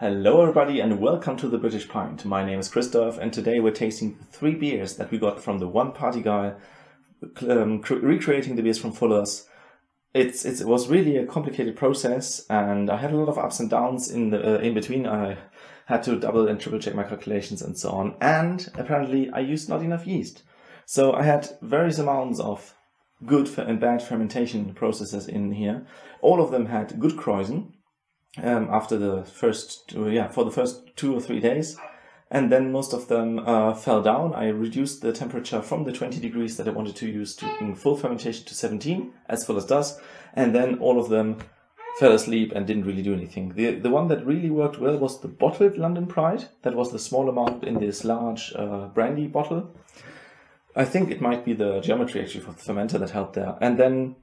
Hello everybody and welcome to the British Pint. My name is Christoph and today we're tasting 3 beers that we got from the One Party Guy, recreating the beers from Fuller's. It was really a complicated process and I had a lot of ups and downs in between. I had to double and triple check my calculations and so on, and apparently I used not enough yeast. So I had various amounts of good and bad fermentation processes in here. All of them had good krausen. After the first 2 or 3 days, and then most of them fell down. I reduced the temperature from the 20 degrees that I wanted to use in full fermentation to 17, as Fuller's does, and then all of them fell asleep and didn't really do anything. The one that really worked well was the bottled London Pride. That was the small amount in this large brandy bottle. I think it might be the geometry actually for the fermenter that helped there. And then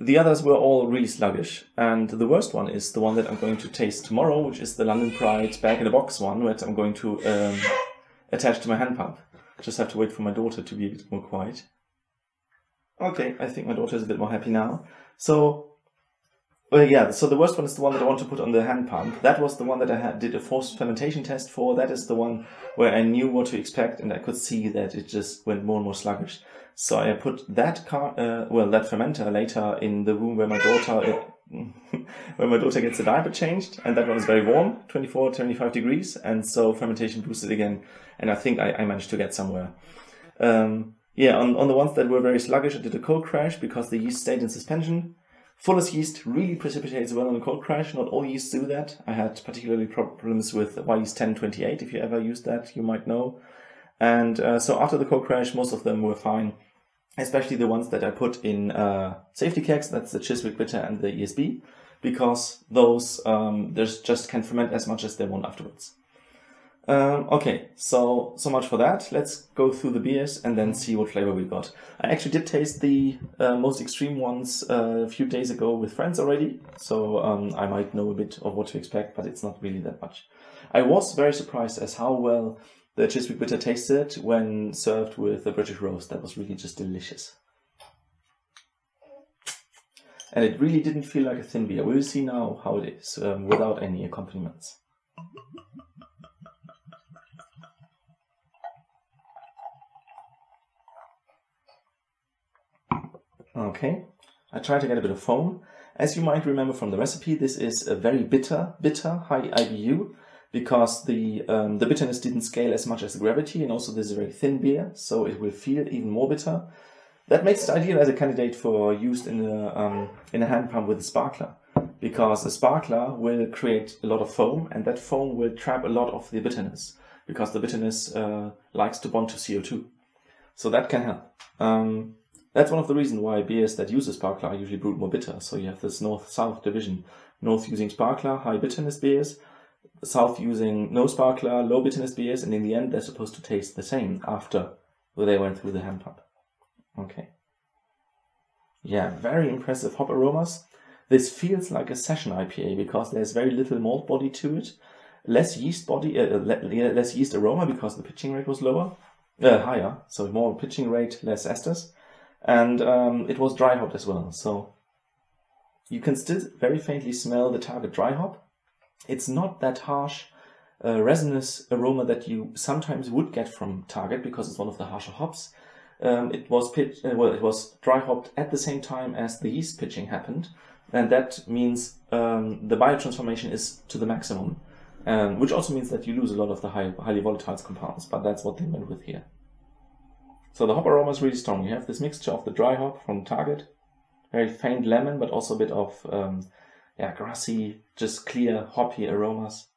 the others were all really sluggish, and the worst one is the one that I'm going to taste tomorrow, which is the London Pride bag-in-a-box one, which I'm going to attach to my hand pump. Just have to wait for my daughter to be a bit more quiet. Okay, I think my daughter is a bit more happy now. So the worst one is the one that I want to put on the hand pump. That was the one that I did a forced fermentation test for. That is the one where I knew what to expect, and I could see that it just went more and more sluggish. So I put that fermenter later in the room where my daughter gets a diaper changed, and that one is very warm, 24, 25 degrees, and so fermentation boosted again, and I think I managed to get somewhere. On the ones that were very sluggish, I did a cold crash because the yeast stayed in suspension. Fuller's yeast really precipitates well on a cold crash. Not all yeasts do that. I had particularly problems with Wyeast 1028. If you ever used that, you might know. And so after the cold crash, most of them were fine, especially the ones that I put in safety kegs. That's the Chiswick Bitter and the ESB, because those just can ferment as much as they want afterwards. Okay, so much for that. Let's go through the beers and then see what flavor we got. I actually did taste the most extreme ones a few days ago with friends already, so I might know a bit of what to expect, but it's not really that much. I was very surprised as how well the Chiswick Bitter tasted when served with the British roast. That was really just delicious. And it really didn't feel like a thin beer. We'll see now how it is without any accompaniments. Okay, I tried to get a bit of foam. As you might remember from the recipe, this is a very bitter, high IBU, because the bitterness didn't scale as much as the gravity, and also this is a very thin beer, so it will feel even more bitter. That makes it ideal as a candidate for use in a hand pump with a sparkler, because a sparkler will create a lot of foam, and that foam will trap a lot of the bitterness, because the bitterness likes to bond to CO2. So that can help. That's one of the reasons why beers that use a sparkler are usually brewed more bitter. So you have this north-south division. North using sparkler, high bitterness beers. South using no sparkler, low bitterness beers. And in the end, they're supposed to taste the same after they went through the hand pump. Okay. Yeah, very impressive hop aromas. This feels like a session IPA because there's very little malt body to it. Less yeast aroma because the pitching rate was higher. So more pitching rate, less esters. And it was dry hopped as well, so you can still very faintly smell the Target dry hop. It's not that harsh resinous aroma that you sometimes would get from Target because it's one of the harsher hops. It was dry hopped at the same time as the yeast pitching happened, and that means the biotransformation is to the maximum, which also means that you lose a lot of the highly volatile compounds, but that's what they meant with here. So the hop aroma is really strong. You have this mixture of the dry hop from Target, very faint lemon, but also a bit of grassy, just clear, hoppy aromas.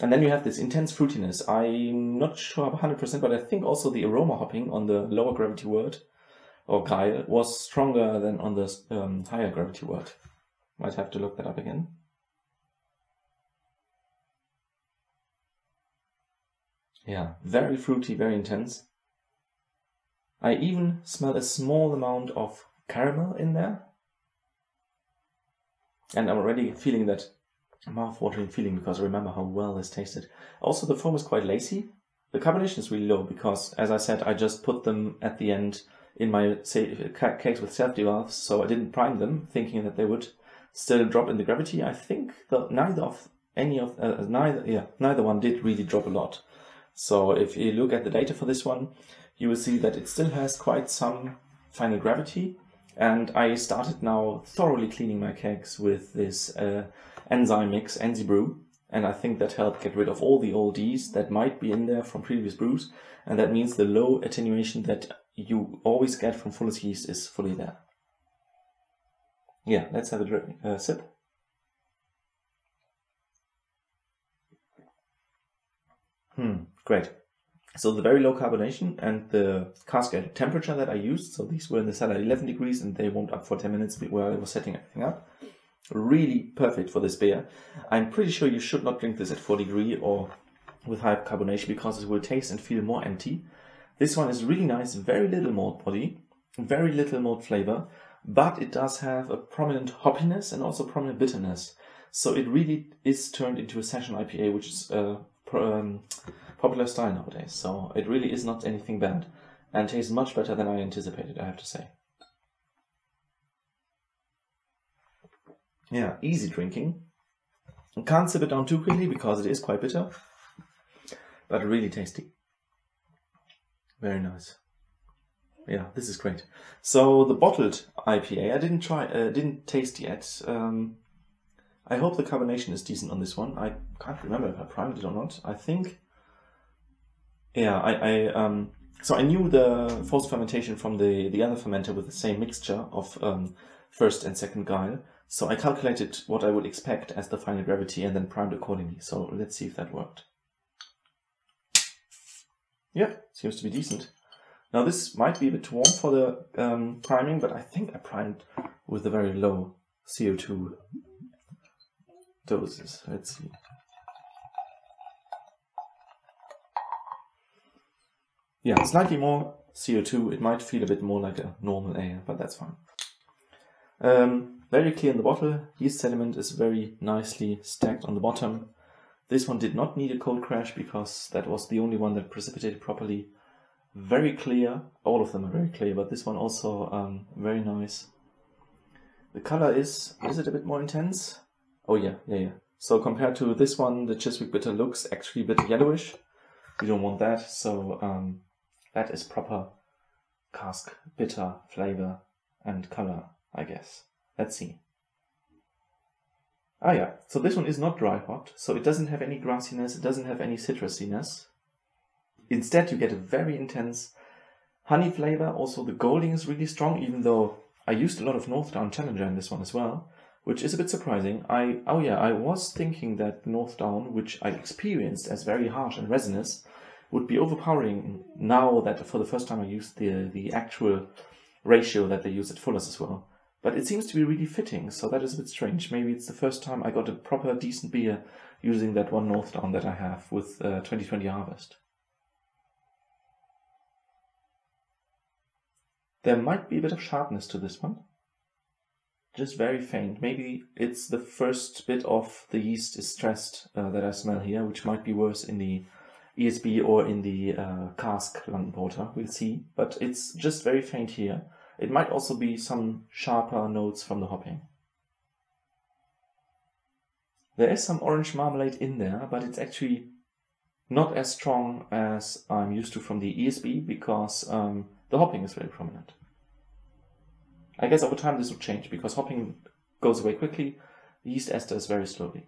And then you have this intense fruitiness. I'm not sure 100%, but I think also the aroma hopping on the lower gravity wort, or guile, was stronger than on the higher gravity wort. Might have to look that up again. Yeah, very fruity, very intense. I even smell a small amount of caramel in there. And I'm already feeling that mouth-watering feeling because I remember how well this tasted. Also, the foam is quite lacy. The carbonation is really low because, as I said, I just put them at the end in my cakes with self-devalves, so I didn't prime them, thinking that they would still drop in the gravity. I think neither of neither one did really drop a lot. So if you look at the data for this one, you will see that it still has quite some final gravity. And I started now thoroughly cleaning my kegs with this enzyme mix, EnzyBrew. And I think that helped get rid of all the oldies that might be in there from previous brews. And that means the low attenuation that you always get from Fuller's yeast is fully there. Yeah, let's have a sip. Great. So the very low carbonation and the cask temperature that I used, so these were in the cellar at 11 degrees and they warmed up for 10 minutes while I was setting everything up. Really perfect for this beer. I'm pretty sure you should not drink this at 4 degrees or with high carbonation because it will taste and feel more empty. This one is really nice, very little malt body, very little malt flavor, but it does have a prominent hoppiness and also prominent bitterness. So it really is turned into a session IPA, which is popular style nowadays. So it really is not anything bad and tastes much better than I anticipated, I have to say. Yeah, easy drinking. I can't sip it down too quickly because it is quite bitter, but really tasty. Very nice. Yeah, this is great. So the bottled IPA, I didn't taste yet. I hope the carbonation is decent on this one. I can't remember if I primed it or not. I think, yeah, so I knew the forced fermentation from the other fermenter with the same mixture of first and second guile. So I calculated what I would expect as the final gravity and then primed accordingly. So let's see if that worked. Yeah, seems to be decent. Now this might be a bit too warm for the priming, but I think I primed with a very low CO2 doses. Let's see. Yeah, slightly more CO2. It might feel a bit more like a normal ale, but that's fine. Very clear in the bottle. Yeast sediment is very nicely stacked on the bottom. This one did not need a cold crash because that was the only one that precipitated properly. Very clear. All of them are very clear, but this one also very nice. The color is it a bit more intense? Oh yeah. So compared to this one, the Chiswick Bitter looks actually a bit yellowish. We don't want that, so that is proper cask bitter flavor and color, I guess. Let's see. Ah yeah, so this one is not dry hopped, so it doesn't have any grassiness, it doesn't have any citrusiness. Instead you get a very intense honey flavor. Also the golding is really strong, even though I used a lot of Northdown Challenger in this one as well, which is a bit surprising. I was thinking that the Northdown, which I experienced as very harsh and resinous, would be overpowering now that for the first time I used the actual ratio that they use at Fuller's as well. But it seems to be really fitting, so that is a bit strange. Maybe it's the first time I got a proper decent beer using that one Northdown that I have with 2020 Harvest. There might be a bit of sharpness to this one. Just very faint. Maybe it's the first bit of the yeast is stressed that I smell here, which might be worse in the ESB or in the cask London Porter. We'll see. But it's just very faint here. It might also be some sharper notes from the hopping. There is some orange marmalade in there, but it's actually not as strong as I'm used to from the ESB because the hopping is very prominent. I guess over time this will change because hopping goes away quickly, the yeast esters very slowly.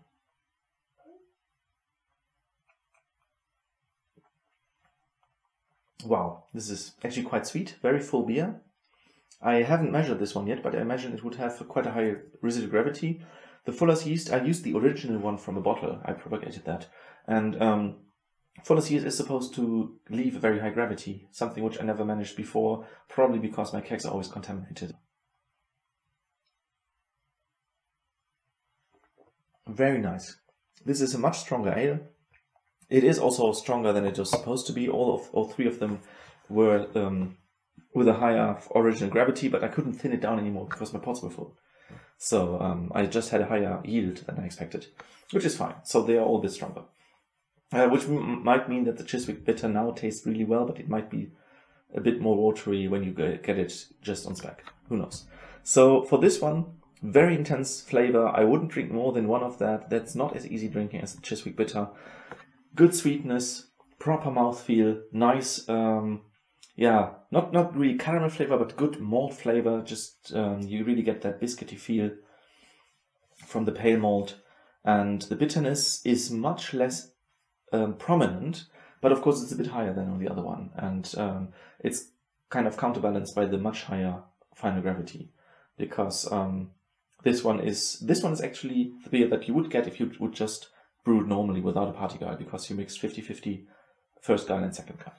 Wow, this is actually quite sweet, very full beer. I haven't measured this one yet, but I imagine it would have quite a high residual gravity. The Fuller's yeast, I used the original one from a bottle, I propagated that. And Fuller's yeast is supposed to leave a very high gravity, something which I never managed before, probably because my kegs are always contaminated. Very nice. This is a much stronger ale. It is also stronger than it was supposed to be. All three of them were with a higher original gravity, but I couldn't thin it down anymore because my pots were full. So I just had a higher yield than I expected, which is fine. So they are all a bit stronger. Which might mean that the Chiswick Bitter now tastes really well, but it might be a bit more watery when you get it just on spec. Who knows? So for this one, Very intense flavor. I wouldn't drink more than one of that. That's not as easy drinking as the Chiswick Bitter. Good sweetness, proper mouthfeel, nice, yeah, not really caramel flavor, but good malt flavor. Just you really get that biscuity feel from the pale malt, and the bitterness is much less prominent, but of course it's a bit higher than on the other one, and it's kind of counterbalanced by the much higher final gravity, because this one is actually the beer that you would get if you would just brew it normally without a party guide, because you mixed 50-50 first guide and second guide.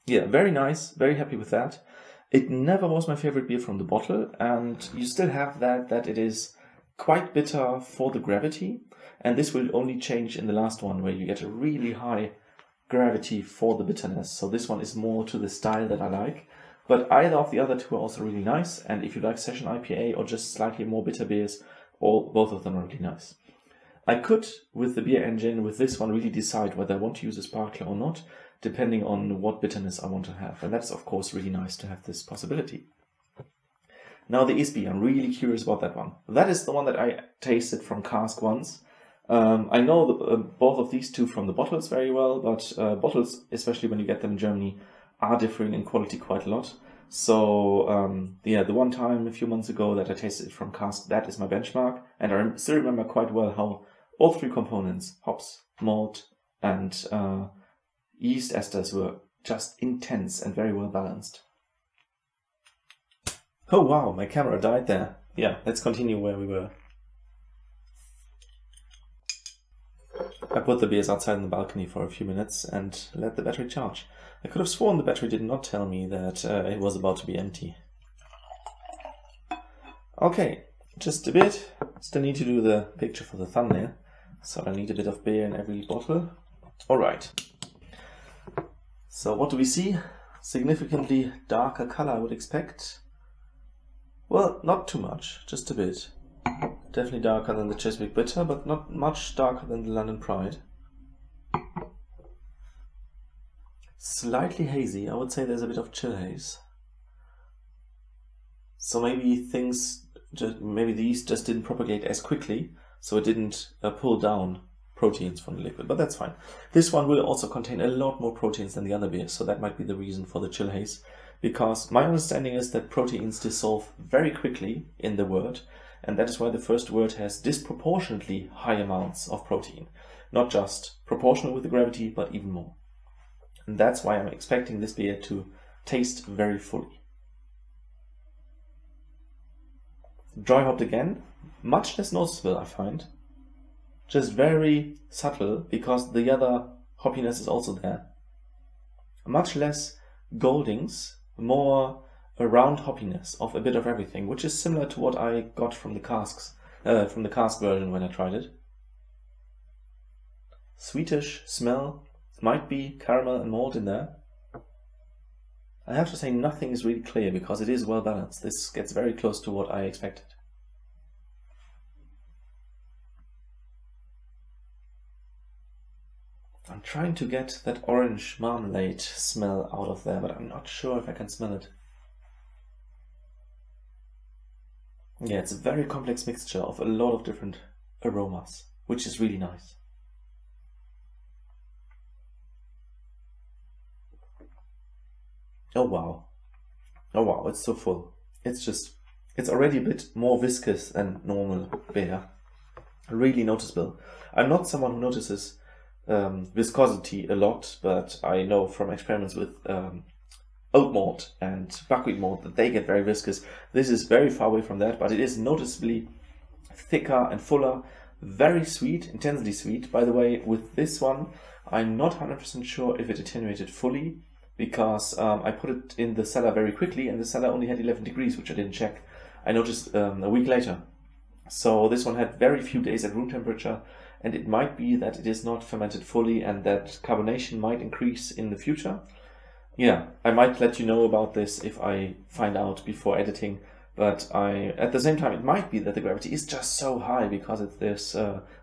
Yeah, very nice, very happy with that. It never was my favorite beer from the bottle, and you still have that it is quite bitter for the gravity, and this will only change in the last one, where you get a really high gravity for the bitterness. So this one is more to the style that I like. But either of the other two are also really nice, and if you like session IPA or just slightly more bitter beers, both of them are really nice. I could, with the beer engine, with this one, really decide whether I want to use a sparkler or not, depending on what bitterness I want to have. And that's, of course, really nice to have this possibility. Now the Isby, I'm really curious about that one. That is the one that I tasted from cask once. I know both of these two from the bottles very well, but bottles, especially when you get them in Germany, are differing in quality quite a lot. So yeah, the one time a few months ago that I tasted it from cask, that is my benchmark. And I still remember quite well how all three components, hops, malt, and yeast esters, were just intense and very well balanced. Oh wow, my camera died there. Yeah, let's continue where we were. I put the beers outside on the balcony for a few minutes and let the battery charge. I could have sworn the battery did not tell me that it was about to be empty. Okay, just a bit. Still need to do the picture for the thumbnail, so I need a bit of beer in every bottle. Alright. So what do we see? Significantly darker color, I would expect. Well, not too much, just a bit. Definitely darker than the Chiswick Bitter, but not much darker than the London Pride. Slightly hazy, I would say there's a bit of chill haze. So maybe maybe the yeast just didn't propagate as quickly, so it didn't pull down proteins from the liquid, but that's fine. This one will also contain a lot more proteins than the other beers, so that might be the reason for the chill haze, because my understanding is that proteins dissolve very quickly in the wort, and that is why the first wort has disproportionately high amounts of protein. Not just proportional with the gravity, but even more. And that's why I'm expecting this beer to taste very fully. Dry hopped again, much less noticeable I find. Just very subtle, because the other hoppiness is also there. Much less Goldings, more a round hoppiness of a bit of everything, which is similar to what I got from the cask version when I tried it. Sweetish smell, might be caramel and malt in there. I have to say nothing is really clear because it is well balanced. This gets very close to what I expected. I'm trying to get that orange marmalade smell out of there, but I'm not sure if I can smell it. Yeah, it's a very complex mixture of a lot of different aromas, which is really nice. Oh wow. Oh wow, it's so full. It's already a bit more viscous than normal beer. Really noticeable. I'm not someone who notices viscosity a lot, but I know from experiments with oat malt and buckwheat malt that they get very viscous. This is very far away from that, but it is noticeably thicker and fuller, very sweet, intensely sweet. By the way, with this one, I'm not 100% sure if it attenuated fully, because I put it in the cellar very quickly, and the cellar only had 11 degrees, which I didn't check. I noticed a week later. So this one had very few days at room temperature, and it might be that it is not fermented fully and that carbonation might increase in the future. Yeah, I might let you know about this if I find out before editing, but at the same time, it might be that the gravity is just so high because it's this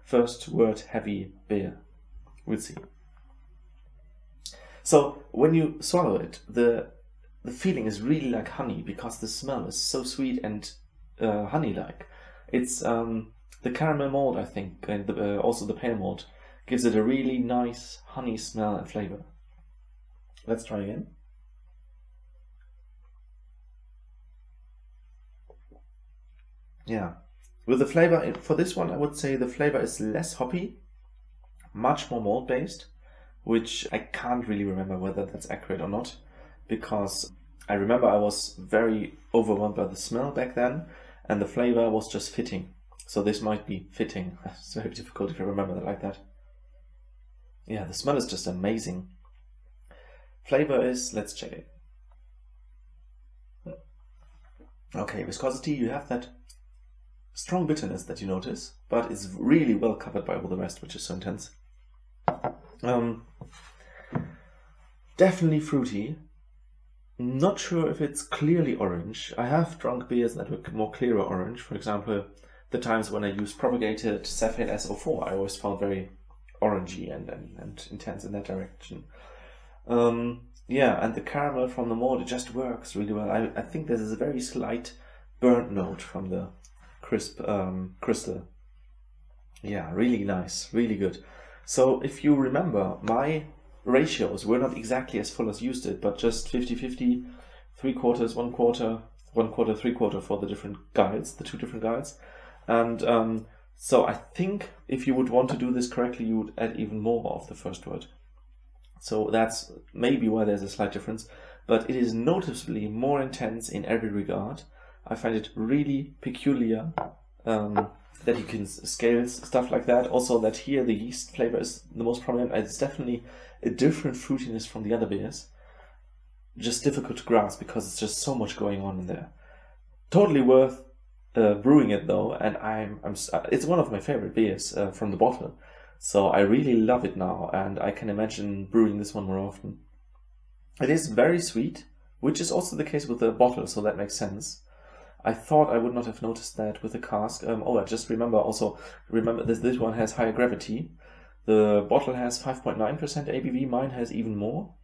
first wort heavy beer. We'll see. So when you swallow it, the feeling is really like honey, because the smell is so sweet and honey-like. It's the caramel malt, I think, and also the pale malt gives it a really nice honey smell and flavor. Let's try again. Yeah, with the flavor for this one, I would say the flavor is less hoppy, much more malt based, which I can't really remember whether that's accurate or not, because I remember I was very overwhelmed by the smell back then, and the flavor was just fitting. So this might be fitting. It's very difficult if you remember that like that. Yeah, the smell is just amazing. Flavor is, let's check it. Okay, viscosity, you have that strong bitterness that you notice, but it's really well covered by all the rest, which is so intense. Definitely fruity. Not sure if it's clearly orange. I have drunk beers that were more clearer orange. For example, the times when I used propagated Cephate SO4, I always found very orangey and intense in that direction. Yeah, and the caramel from the malt, it just works really well. I think there's a very slight burnt note from the crisp crystal. Yeah, really nice, really good. So if you remember, my ratios were not exactly as full as used it, but just 50-50, 3/4, 1/4, 1/4, 3/4 for the different guides, the two different guides. And so I think if you would want to do this correctly, you would add even more of the first word. So that's maybe why there's a slight difference, but it is noticeably more intense in every regard. I find it really peculiar that you can scale stuff like that. Also that here the yeast flavor is the most prominent. It's definitely a different fruitiness from the other beers. Just difficult to grasp because it's just so much going on in there. Totally worth brewing it though, and it's one of my favorite beers from the bottle. So I really love it now, and I can imagine brewing this one more often. It is very sweet, which is also the case with the bottle, so that makes sense. I thought I would not have noticed that with the cask. I just remember this one has higher gravity. The bottle has 5.9% ABV, mine has even more.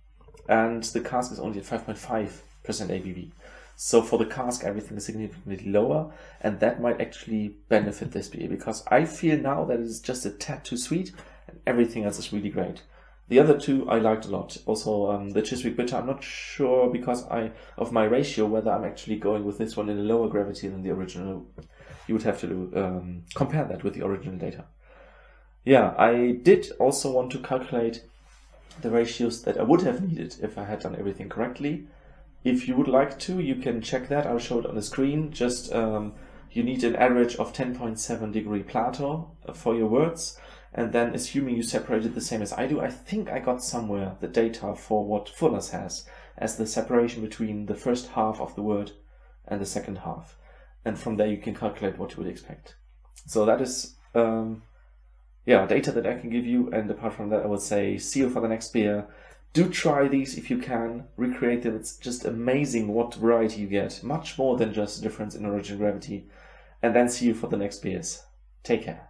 And the cask is only at 5.5% ABV. So for the cask, everything is significantly lower, and that might actually benefit this beer, because I feel now that it's just a tad too sweet, and everything else is really great. The other two I liked a lot. Also, the Chiswick Bitter, I'm not sure because of my ratio whether I'm actually going with this one in a lower gravity than the original. You would have to compare that with the original data. Yeah, I did also want to calculate the ratios that I would have needed if I had done everything correctly. If you would like to, you can check that. I'll show it on the screen. Just you need an average of 10.7 degree Plato for your words. And then assuming you separated the same as I do, I think I got somewhere the data for what Fuller's has as the separation between the first half of the word and the second half. And from there you can calculate what you would expect. So that is data that I can give you. And apart from that, I would say see you for the next beer. Do try these if you can, recreate them. It's just amazing what variety you get. Much more than just difference in original gravity. And then see you for the next beers. Take care.